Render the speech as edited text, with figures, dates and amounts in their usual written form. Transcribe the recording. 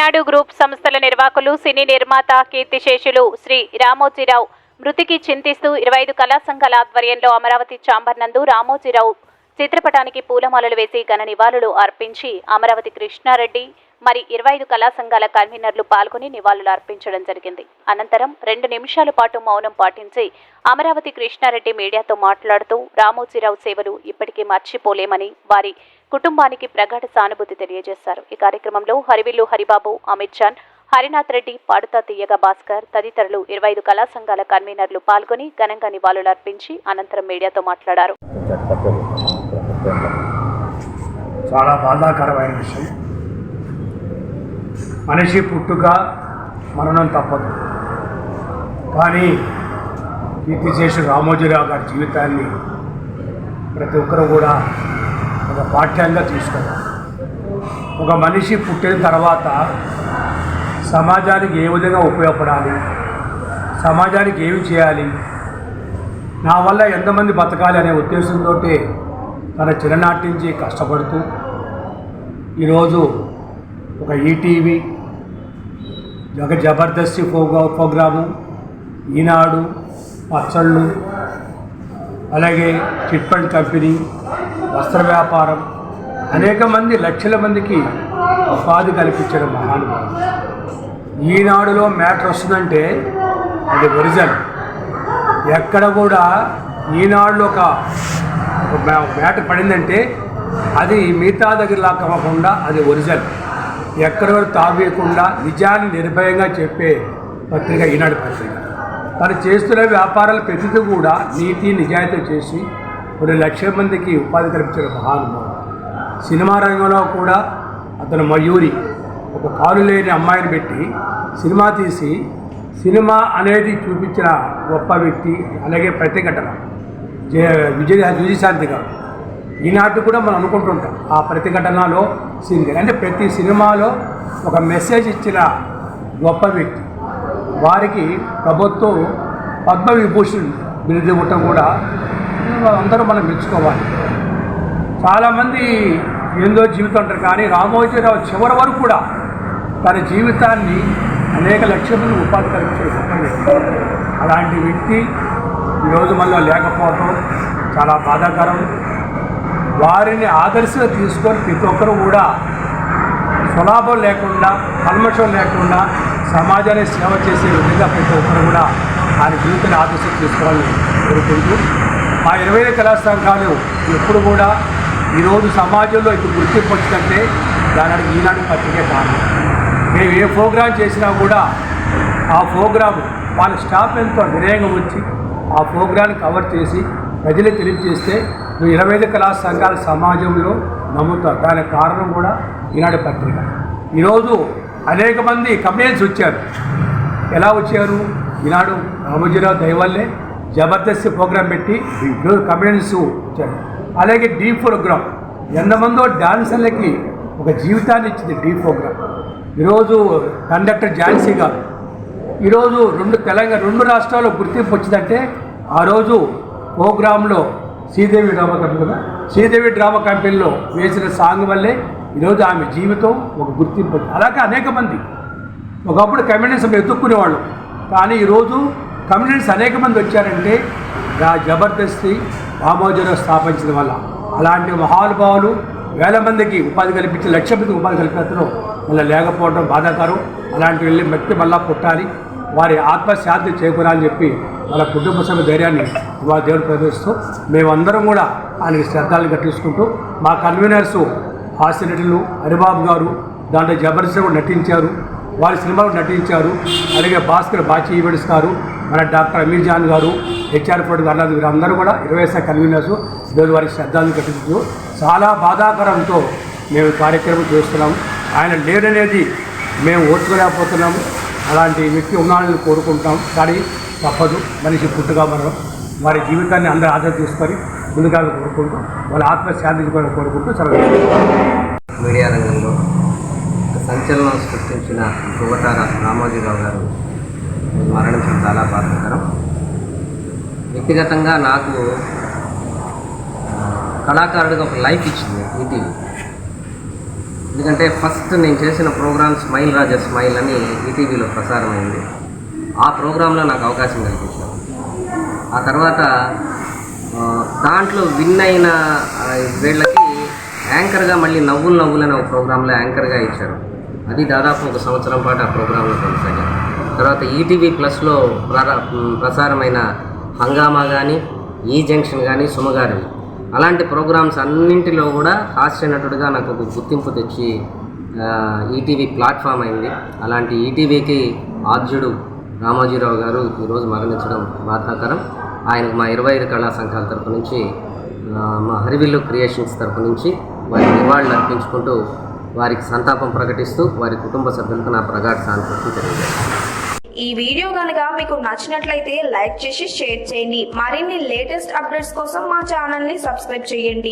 ఈనాడు group సంస్థల నిర్వాహకులు సినీ నిర్మాత కీర్తిశేషులు శ్రీ రామోజీరావు మృతికి చింతిస్తూ 25 కళా సంఘాల ఆధ్వర్యంలో అమరావతి చాంబర్ నందు రామోజీరావు చిత్రపటానికి పూలమాలలు వేసి ఘన నివాళులు అర్పించి అమరావతి కృష్ణారెడ్డి మరి 25 కళా సంఘాల కన్వీనర్లు పాల్గొని నివాళులు అర్పించడం జరిగింది. అనంతరం 2 నిమిషాల పాటు మౌనం పాటించి అమరావతి కృష్ణారెడ్డి మీడియాతో మాట్లాడుతూ రామోజీరావు సేవలు ఇప్పటికీ మర్చిపోలేమని వారి కుటుంబానికి ప్రగాఢ సానుభూతి తెలియజేశారు. ఈ కార్యక్రమంలో హరివిల్లు హరిబాబు, అమిత్ జాన్, హరినాథ్ రెడ్డి, పాడుతా తీయగా భాస్కర్ తదితరులు 25 కళా సంఘాల కన్వీనర్లు పాల్గొని ఘనంగా నివాళులు అర్పించి అనంతరం మీడియాతో మాట్లాడారు. చాలా బాధాకరమైన విషయం. మనిషి పుట్టుక మరణం తప్పదు. కానీ కీర్తిశేషులు రామోజీరావు గారి జీవితాన్ని ప్రతి ఒక్కరు కూడా ఒక పాఠ్యంగా తీసుకోవాలి. ఒక మనిషి పుట్టిన తర్వాత సమాజానికి ఏ విధంగా ఉపయోగపడాలి, సమాజానికి ఏమి చేయాలి, నా వల్ల ఎంతమంది బతకాలి అనే ఉద్దేశంతో తన చిన్ననాటి నుంచి కష్టపడుతూ ఈరోజు ఒక ఈటీవీ, జబర్దస్త్ ప్రోగ్రాము, ఈనాడు, పచ్చళ్ళు, అలాగే చిట్ ఫండ్ కంపెనీ, వస్త్ర వ్యాపారం, అనేక మంది లక్షల మందికి ఉపాధి కల్పించడం మహానుభావుడు. ఈనాడులో మ్యాటర్ వస్తుందంటే అది ఒరిజినల్. ఎక్కడ కూడా ఈనాడులో ఒక మ్యాటర్ పడిందంటే అది మిగతా దగ్గరలా కాకుండా అది ఒరిజినల్. ఎక్కడ తావేయకుండా నిజాన్ని నిర్భయంగా చెప్పే పత్రిక ఈనాడు పత్రిక. తను చేస్తున్న వ్యాపారాలు ప్రతిదీ కూడా నీతి నిజాయితీ చేసి కొన్ని లక్షల మందికి ఉపాధి కల్పించిన మహానుభావుడు. సినిమా రంగంలో కూడా అతను మయూరి, ఒక కాలు లేని అమ్మాయిని పెట్టి సినిమా తీసి సినిమా చూపించిన గొప్ప వ్యక్తి. అలాగే ప్రతిఘటన విజయశాంతి గారు ఈనాటి కూడా మనం అనుకుంటుంటాం ఆ ప్రతిఘటనలో సీన్ అంటే ప్రతి సినిమాలో ఒక మెసేజ్ ఇచ్చిన గొప్ప వ్యక్తి. వారికి ప్రభుత్వం పద్మవిభూషణ్ బిరుదు ఇవ్వటం కూడా అందరూ మనం మెచ్చుకోవాలి. చాలామంది ఏందో జీవితం అంటారు, కానీ రామోజీరావు చివరి వరకు కూడా తన జీవితాన్ని అనేక లక్షల మంది ఉపాధి కల్పించే గొప్ప వ్యక్తి. అలాంటి వ్యక్తి ఈరోజు మనలో లేకపోవడం చాలా బాధాకరం. వారిని ఆదర్శంగా తీసుకొని ప్రతి ఒక్కరూ కూడా స్వలాభం లేకుండా, కల్మషం లేకుండా సమాజాన్ని సేవ చేసే విధంగా ప్రతి ఒక్కరు కూడా ఆయన జీవితాన్ని ఆదర్శం తీసుకోవాలని కోరుకుంటూ ఆ 25 కళా సంఘాలు ఎప్పుడు కూడా ఈరోజు సమాజంలో ఇప్పుడు గుర్తింపు వచ్చిందంటే దానికి ఈనాడు పత్రికే కారణం. మేము ఏ ప్రోగ్రాం చేసినా కూడా ఆ ప్రోగ్రాం వాళ్ళ స్టాఫ్ ఎంతో వినయంగా వచ్చి ఆ ప్రోగ్రాన్ని కవర్ చేసి ప్రజలకు తెలియజేస్తే 25 కళా సంఘాల సమాజంలో నమ్ముతారు. దానికి కారణం కూడా ఈనాడు పత్రిక. ఈరోజు అనేక మంది కమెడియన్స్ వచ్చారు. ఎలా వచ్చారు? ఈనాడు రామోజీరావు దయవల్లే జబర్దస్త్ ప్రోగ్రాం పెట్టి ఈరోజు కమెడియన్స్ వచ్చారు. అలాగే డీ ప్రోగ్రాం, ఎంతమందో డాన్సర్లకి ఒక జీవితాన్ని ఇచ్చింది డీ ప్రోగ్రాం. ఈరోజు కండక్టర్ ఝాన్సీ గారు ఈరోజు 2 రాష్ట్రాల్లో గుర్తింపు వచ్చిందంటే ఆ రోజు ప్రోగ్రాంలో శ్రీదేవి డ్రామా కంపెనీలో వేసిన సాంగ్ వల్లే ఈరోజు ఆమె జీవితం ఒక గుర్తింపు. అలాగే అనేక మంది ఒకప్పుడు కమ్యూనిస్ట్ ఎత్తుక్కునేవాళ్ళు, కానీ ఈరోజు కమ్యూనిస్ట్ అనేక మంది వచ్చారంటే జబర్దస్తి రామోజీరావు స్థాపించడం వల్ల. అలాంటి మహానుభావులు వేల మందికి ఉపాధి కల్పించి లక్ష మందికి ఉపాధి కల్పించడం మళ్ళీ లేకపోవడం బాధాకరం. అలాంటి వెళ్ళి వ్యక్తి మళ్ళా పుట్టాలి, వారి ఆత్మశాంతి చేకూరాలని చెప్పి వాళ్ళ కుటుంబ సభ్యుల ధైర్యాన్ని వాళ్ళ దేవుడు ప్రదర్శిస్తూ మేమందరం కూడా ఆయనకి శ్రద్ధాలను కట్టించుకుంటూ మా కన్వీనర్స్ హాస్యనటులు హరిబాబు గారు దాంట్లో జబర్దస్త్ కూడా నటించారు, వారి సినిమాలు నటించారు. అలాగే భాస్కర్ బాచి ఈవెంట్స్ గారు, మన డాక్టర్ అమీర్ జాన్ గారు, హెచ్ఆర్ ఫోర్డ్ అన్నది వీరందరూ కూడా 25 కన్వీనర్స్ ఈరోజు వారికి శ్రద్ధాలను కట్టించు చాలా బాధాకరంతో మేము కార్యక్రమం చేస్తున్నాము. ఆయన లేడనేది మేము ఓర్చుకోలేకపోతున్నాము. అలాంటి వ్యక్తి ఉన్నాడని కోరుకుంటాం, కానీ తప్పదు. మనిషి పుట్టుగా మనం వారి జీవితాన్ని అందరూ ఆదరణ తీసుకొని ముందుగా కోరుకుంటూ వాళ్ళ ఆత్మశాంతి కోరుకుంటూ సెలవు. మీడియా రంగంలో సంచలనం సృష్టించిన యువతార రామోజీరావు గారు మరణించడం చాలా బాధాకరం. వ్యక్తిగతంగా నాకు కళాకారుడిగా ఒక లైఫ్ ఇచ్చింది ఈటీవీ. ఎందుకంటే ఫస్ట్ నేను చేసిన ప్రోగ్రామ్ స్మైల్ రాజా స్మైల్ అని ఈటీవీలో ప్రసారమైంది. ఆ ప్రోగ్రాంలో నాకు అవకాశం కల్పించారు. ఆ తర్వాత దాంట్లో విన్ అయిన వీళ్ళకి యాంకర్గా మళ్ళీ నవ్వులు అని ఒక ప్రోగ్రాంలో యాంకర్గా ఇచ్చారు. అది దాదాపు 1 సంవత్సరం పాటు ఆ ప్రోగ్రాంలో కొనసాగారు. తర్వాత ఈటీవీ ప్లస్లో ప్రసారమైన హంగామా కానీ, ఈ జంక్షన్ కానీ, సుమగారివి అలాంటి ప్రోగ్రామ్స్ అన్నింటిలో కూడా హాస్య నటుడిగా నాకు ఒక గుర్తింపు తెచ్చి ఈటీవీ ప్లాట్ఫామ్ అయింది. అలాంటి ఈటీవీకి ఆద్యుడు రామోజీరావు గారు ఈరోజు మరణించడం బాధాకరం. ఆయనకు మా 25 కళా సంఘాల తరపు నుంచి, మా హరివిల్లు క్రియేషన్స్ తరపు నుంచి వారికి నివాళులు అర్పించుకుంటూ వారికి సంతాపం ప్రకటిస్తూ వారి కుటుంబ సభ్యులకు నా ప్రగాఢ సానుభూతి తెలియజేస్తాను. ఈ వీడియో కనుక మీకు నచ్చినట్లయితే లైక్ చేసి షేర్ చేయండి. మరిన్ని లేటెస్ట్ అప్డేట్స్ కోసం మా ఛానల్ ని సబ్స్క్రైబ్ చేయండి.